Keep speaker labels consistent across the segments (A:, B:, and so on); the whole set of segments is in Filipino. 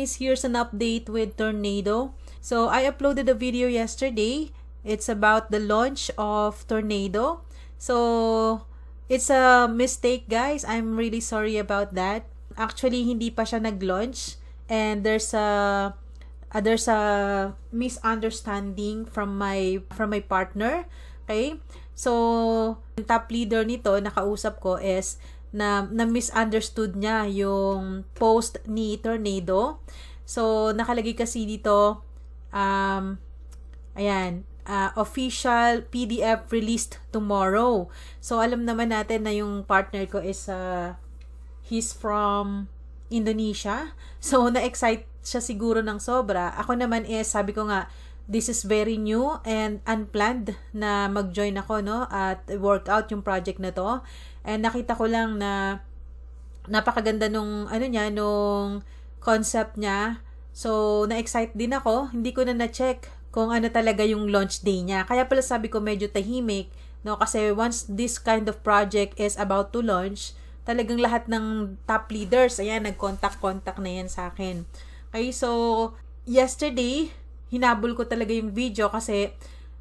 A: guys, here's an update with Tornado. So I uploaded a video yesterday. It's about the launch of Tornado. So it's a mistake, guys. I'm really sorry about that. Actually, hindi pa siya nag-launch and there's a misunderstanding from my partner. Okay? So yung top leader nito nakausap ko is na misunderstood niya yung post ni Tornado. So, nakalagay kasi dito, official PDF released tomorrow. So, alam naman natin na yung partner ko is, he's from Indonesia. So, na-excite siya siguro ng sobra. Ako naman is, sabi ko nga, this is very new and unplanned na mag-join ako, no, at work out yung project na to. And nakita ko lang na napakaganda nung nung concept niya. So, na-excite din ako. Hindi ko na na-check kung ano talaga yung launch day niya. Kaya pala sabi ko medyo tahimik, no, kasi once this kind of project is about to launch, talagang lahat ng top leaders, ayan, nag-contact na yan sa akin. Okay, so yesterday, hinabol ko talaga yung video kasi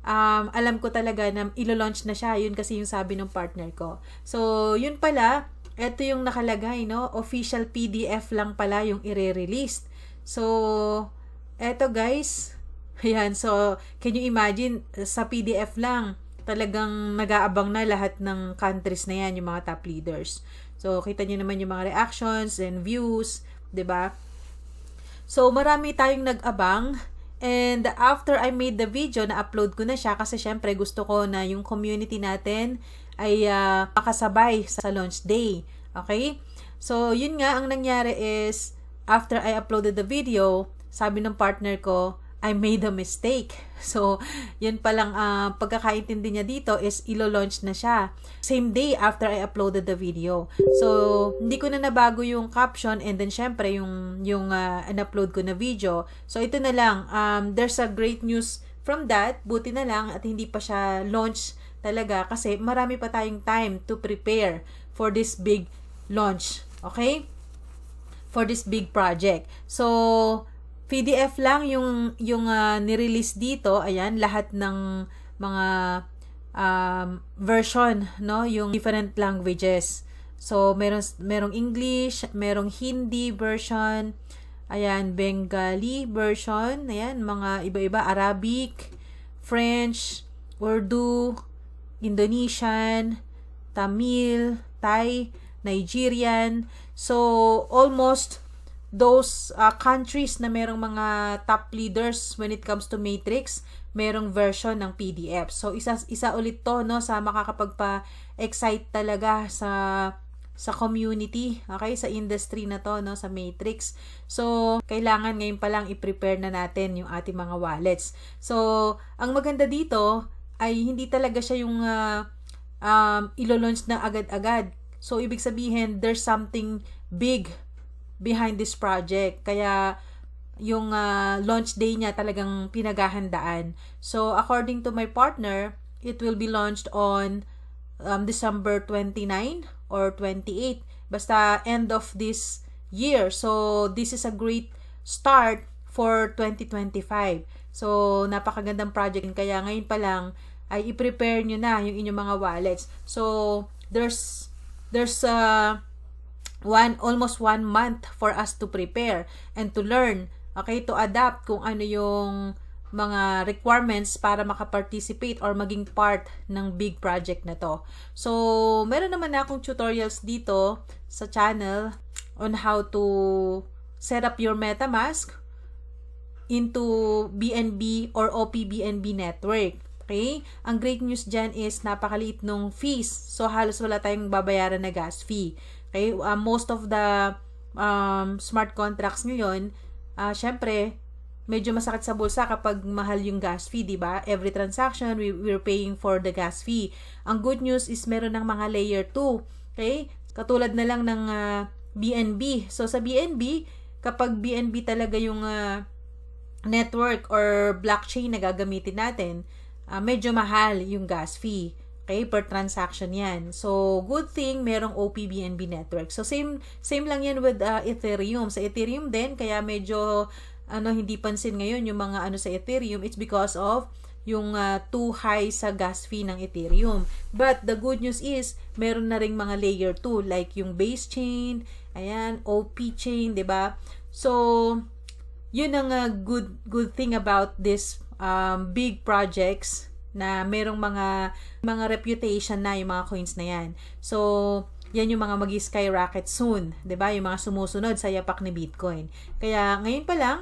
A: alam ko talaga na ilo-launch na siya. Yun kasi yung sabi ng partner ko. So, yun pala, eto yung nakalagay, no? Official PDF lang pala yung i-release. So, eto guys. Ayan, so, can you imagine, sa PDF lang, talagang nag-aabang na lahat ng countries na yan, yung mga top leaders. So, kita nyo naman yung mga reactions and views, 'di ba? So, marami tayong nag-abang. And after I made the video, na-upload ko na siya kasi syempre gusto ko na yung community natin ay makasabay sa launch day. Okay? So, yun nga, ang nangyari is, after I uploaded the video, sabi ng partner ko, I made a mistake. So, yun palang pagkakaintindi niya dito is ilo-launch na siya. Same day after I uploaded the video. So, hindi ko na nabago yung caption and then syempre yung in-upload ko na video. So, ito na lang. There's a great news from that. Buti na lang at hindi pa siya launch talaga kasi marami pa tayong time to prepare for this big launch. Okay? For this big project. So, PDF lang yung ni-release dito. Ayan, lahat ng mga version, no, yung different languages. So, merong English, merong Hindi version, ayan, Bengali version, ayan, mga iba-iba, Arabic, French, Urdu, Indonesian, Tamil, Thai, Nigerian. So, almost those countries na merong mga top leaders when it comes to Matrix, merong version ng PDF. So, isa ulit to, no, sa makakapagpa-excite talaga sa community, okay, sa industry na to, no, sa Matrix. So, kailangan ngayon pa lang i-prepare na natin yung ating mga wallets. So, ang maganda dito ay hindi talaga siya yung ilo-launch na agad-agad. So, ibig sabihin, there's something big behind this project. Kaya, yung launch day niya talagang pinaghahandaan. So, according to my partner, it will be launched on December 29 or 28. Basta end of this year. So, this is a great start for 2025. So, napakagandang project. Kaya ngayon pa lang, ay i-prepare nyo na yung inyong mga wallets. So, there's almost 1 month for us to prepare and to learn, okay, to adapt kung ano yung mga requirements para makaparticipate or maging part ng big project na to. So, meron naman akong tutorials dito sa channel on how to set up your MetaMask into BNB or OPBNB network. Okay? Ang great news dyan is napakaliit nung fees. So, halos wala tayong babayaran na gas fee. Okay, most of the smart contracts ngayon, syempre, medyo masakit sa bulsa kapag mahal yung gas fee, di ba? Every transaction, we're paying for the gas fee. Ang good news is meron ng mga layer 2. Okay? Katulad na lang ng BNB. So, sa BNB, kapag BNB talaga yung network or blockchain na gagamitin natin, medyo mahal yung gas fee. Okay, per transaction yan. So, good thing merong OPBNB network. So, same lang yan with Ethereum. Sa Ethereum din, kaya medyo hindi pansin ngayon yung mga sa Ethereum. It's because of yung too high sa gas fee ng Ethereum. But the good news is, meron na ring mga layer 2 like yung base chain, ayan, OP chain, 'di ba? So, yun ang good thing about this big projects na merong mga reputation na yung mga coins na yan. So, yan yung mga magi-skyrocket soon, 'di ba? Yung mga sumusunod sa yapak ni Bitcoin. Kaya ngayon pa lang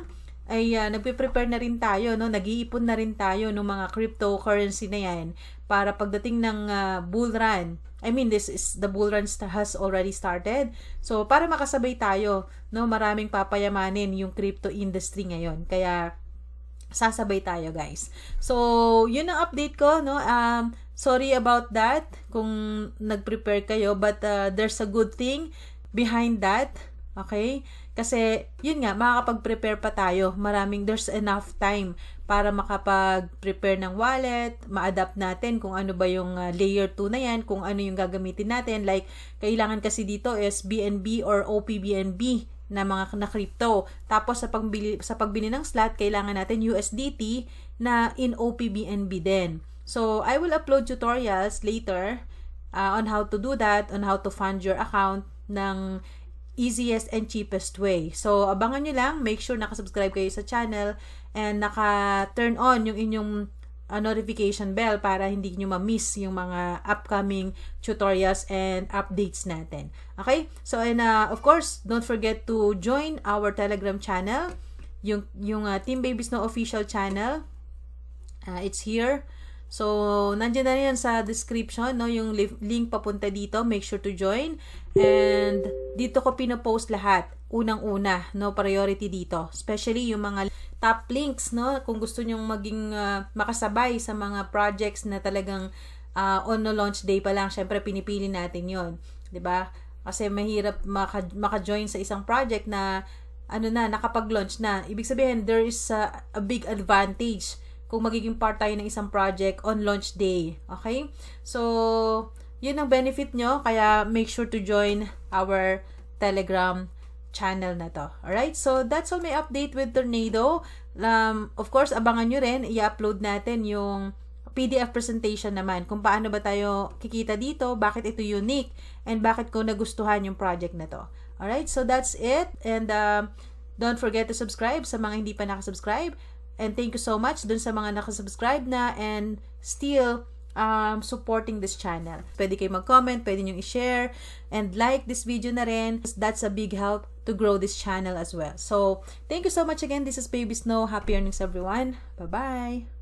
A: ay nagpe-prepare na rin tayo, no? Nag-iipon na rin tayo ng mga cryptocurrency na yan para pagdating ng bull run. I mean, the bull run has already started. So, para makasabay tayo, no? Maraming papayamanin yung crypto industry ngayon. Kaya sasabay tayo, guys. So, yun ang update ko, no? Sorry about that kung nag-prepare kayo, but there's a good thing behind that. Okay? Kasi, yun nga, makakapag-prepare pa tayo. There's enough time para makapag-prepare ng wallet, ma-adapt natin kung ano ba yung layer 2 na yan, kung ano yung gagamitin natin. Like, kailangan kasi dito is BNB or OPBNB na mga na crypto. Tapos, sa pagbili ng slot, kailangan natin USDT na in OPBNB din. So, I will upload tutorials later on how to do that, on how to fund your account ng easiest and cheapest way. So, abangan nyo lang. Make sure nakasubscribe kayo sa channel and naka-turn on yung inyong notification bell para hindi nyo ma-miss yung mga upcoming tutorials and updates natin. Okay? So, and of course, don't forget to join our Telegram channel. Yung Team Baby Snow official channel. It's here. So, nandiyan na rin sa description, no, yung link papunta dito. Make sure to join. And dito ko pinopost lahat. Unang-una, no, priority dito. Especially yung mga top links, no, kung gusto nyong maging makasabay sa mga projects na talagang on no launch day pa lang, syempre pinipili natin yon, 'di ba? Kasi mahirap maka-join sa isang project na nakapag-launch na. Ibig sabihin, there is a big advantage kung magiging part tayo ng isang project on launch day. Okay? So, yun ang benefit nyo. Kaya, make sure to join our Telegram channel na to. Alright? So, that's all my update with Tornado. Of course, abangan nyo rin. I-upload natin yung PDF presentation naman. Kung paano ba tayo kikita dito, bakit ito unique, and bakit ko nagustuhan yung project na to. Alright? So, that's it. And, don't forget to subscribe sa mga hindi pa nakasubscribe. And thank you so much dun sa mga nakasubscribe na and still supporting this channel. Pwede kayo mag-comment, pwede nyo i-share, and like this video na rin. That's a big help to grow this channel as well. So, thank you so much again. This is Baby Snow. Happy earnings, everyone. Bye-bye!